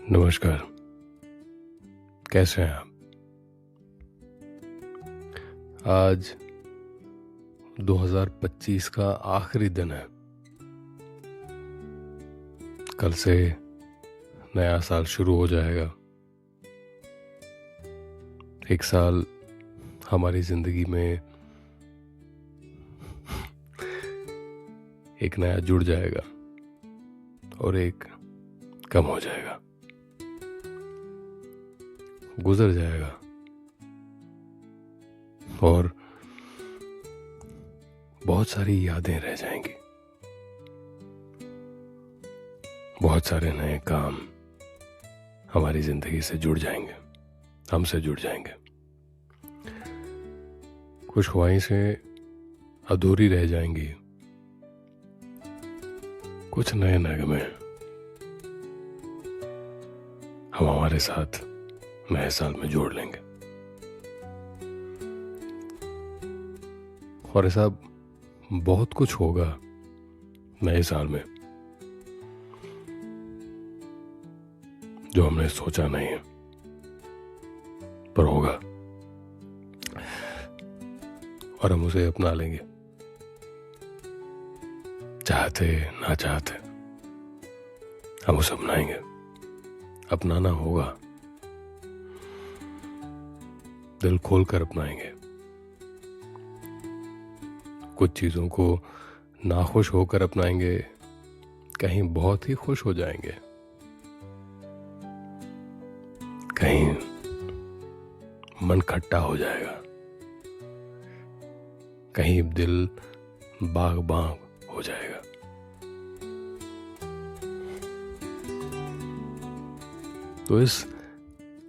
नमस्कार। कैसे हैं आप? आज 2025 का आखिरी दिन है। कल से नया साल शुरू हो जाएगा। एक साल हमारी जिंदगी में एक नया जुड़ जाएगा और एक कम हो जाएगा, गुजर जाएगा और बहुत सारी यादें रह जाएंगी। बहुत सारे नए काम हमारी जिंदगी से जुड़ जाएंगे, हमसे जुड़ जाएंगे। कुछ ख्वाहिशें अधूरी रह जाएंगी, कुछ नए नगमे हम हमारे साथ नए साल में जोड़ लेंगे। और ऐसा बहुत कुछ होगा नए साल में जो हमने सोचा नहीं है, पर होगा और हम उसे अपना लेंगे, चाहते ना चाहते हम उसे अपनाएंगे। अपनाना होगा, दिल खोल कर अपनाएंगे। कुछ चीजों को नाखुश होकर अपनाएंगे, कहीं बहुत ही खुश हो जाएंगे, कहीं मन खट्टा हो जाएगा, कहीं दिल बाग बाग हो जाएगा। तो इस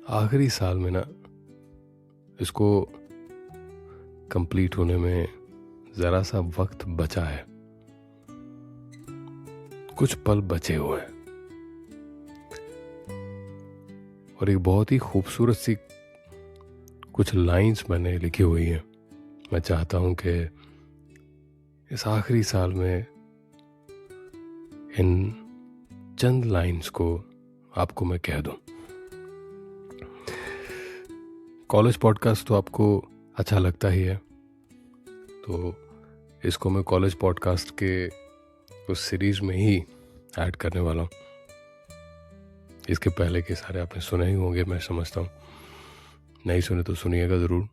आखिरी साल में ना, इसको कंप्लीट होने में जरा सा वक्त बचा है, कुछ पल बचे हुए हैं और एक बहुत ही खूबसूरत सी कुछ लाइंस मैंने लिखी हुई हैं। मैं चाहता हूं कि इस आखिरी साल में इन चंद लाइंस को आपको मैं कह दूं। कॉलेज पॉडकास्ट तो आपको अच्छा लगता ही है, तो इसको मैं कॉलेज पॉडकास्ट के उस सीरीज में ही ऐड करने वाला हूँ। इसके पहले के सारे आपने सुने ही होंगे, मैं समझता हूँ। नहीं सुने तो सुनिएगा ज़रूर,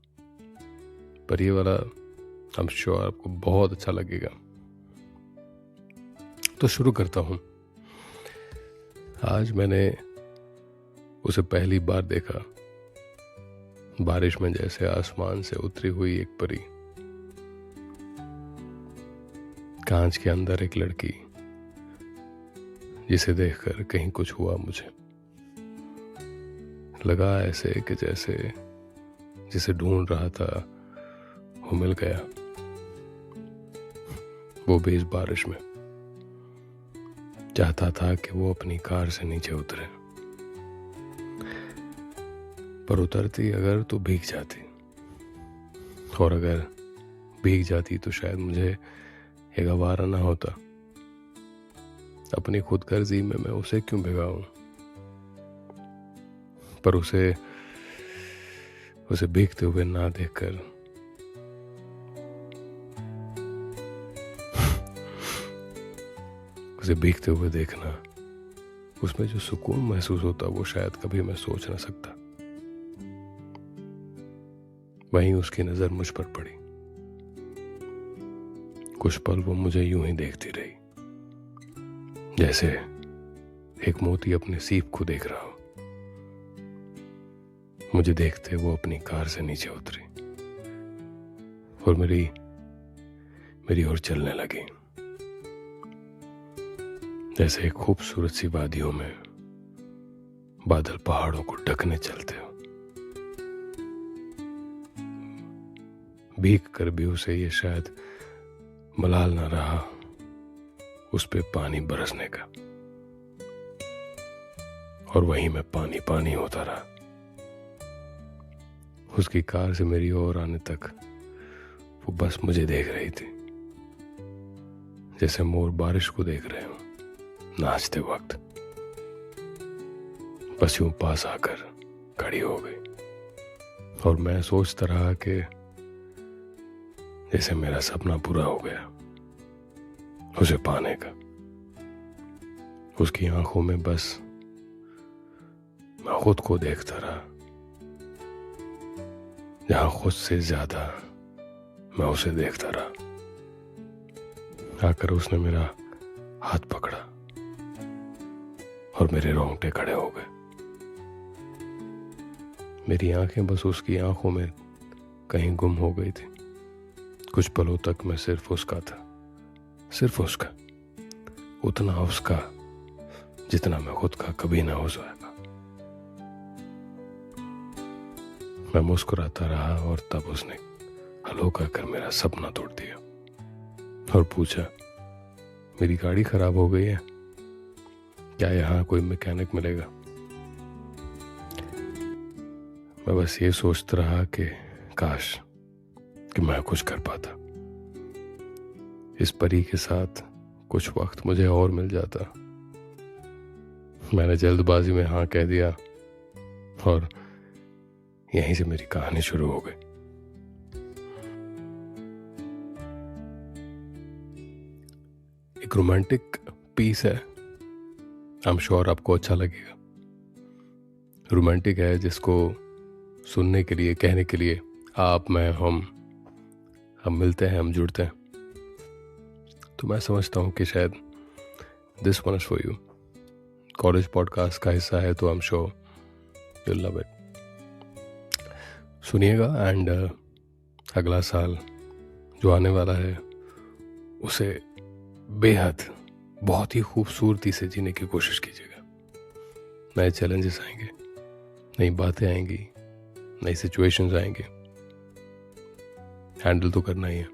पर ये वाला आई एम श्योर आपको बहुत अच्छा लगेगा। तो शुरू करता हूँ। आज मैंने उसे पहली बार देखा, बारिश में जैसे आसमान से उतरी हुई एक परी। कांच के अंदर एक लड़की, जिसे देखकर कहीं कुछ हुआ मुझे। लगा ऐसे कि जैसे जिसे ढूंढ रहा था वो मिल गया, वो भी इस बारिश में। चाहता था कि वो अपनी कार से नीचे उतरे, पर उतरती अगर तो भीग जाती, और अगर भीग जाती तो शायद मुझे एक आवारा ना होता। अपनी खुदगर्जी में मैं उसे क्यों भिगाऊं, पर उसे भीगते हुए ना देखकर उसे भीगते हुए देखना, उसमें जो सुकून महसूस होता वो शायद कभी मैं सोच ना सकता। वहीं उसकी नजर मुझ पर पड़ी। कुछ पल वो मुझे यूं ही देखती रही, जैसे एक मोती अपने सीप को देख रहा हो। मुझे देखते वो अपनी कार से नीचे उतरी और मेरी ओर चलने लगी, जैसे एक खूबसूरत सी वादियों में बादल पहाड़ों को ढकने चलते हो। भीग कर भी उसे ये शायद मलाल ना रहा उस पे पानी बरसने का, और वहीं मैं पानी पानी होता रहा। उसकी कार से मेरी ओर आने तक वो बस मुझे देख रही थी, जैसे मोर बारिश को देख रहे हो नाचते वक्त। बस यूं पास आकर खड़ी हो गई और मैं सोचता रहा कि जैसे मेरा सपना पूरा हो गया उसे पाने का। उसकी आंखों में बस मैं खुद को देखता रहा, जहां खुद से ज्यादा मैं उसे देखता रहा। आकर उसने मेरा हाथ पकड़ा और मेरे रोंगटे खड़े हो गए। मेरी आंखें बस उसकी आंखों में कहीं गुम हो गई थी। कुछ पलों तक मैं सिर्फ उसका था, सिर्फ उसका, उतना उसका जितना मैं खुद का कभी ना हो जाएगा। मैं मुस्कुराता रहा और तब उसने हलो कहकर मेरा सपना तोड़ दिया और पूछा, मेरी गाड़ी खराब हो गई है, क्या यहाँ कोई मैकेनिक मिलेगा? मैं बस ये सोचता रहा कि काश कि मैं कुछ कर पाता। इस परी के साथ कुछ वक्त मुझे और मिल जाता। मैंने जल्दबाजी में हाँ कह दिया और यहीं से मेरी कहानी शुरू हो गई। एक रोमांटिक पीस है, आई एम श्योर आपको अच्छा लगेगा। रोमांटिक है जिसको सुनने के लिए, कहने के लिए आप, मैं, हम मिलते हैं, हम जुड़ते हैं। तो मैं समझता हूँ कि शायद this one is for you. College podcast का हिस्सा है तो I am sure you love it. सुनिएगा एंड अगला साल जो आने वाला है उसे बेहद बहुत ही खूबसूरती से जीने की कोशिश कीजिएगा। नए चैलेंजेस आएंगे, नई बातें आएंगी, नई सिचुएशंस आएंगे। हैंडल तो करना ही है,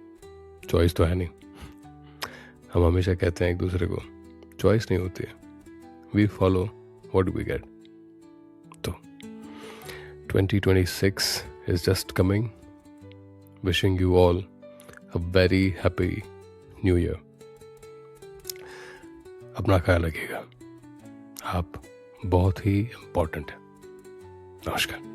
चॉइस तो है नहीं। हम हमेशा कहते हैं एक दूसरे को, चॉइस नहीं होती है, we follow what we get. तो 2026 is just coming. Wishing you all a very happy new year. अपना ख्याल रखिएगा, आप बहुत ही इम्पोर्टेंट हैं। नमस्कार।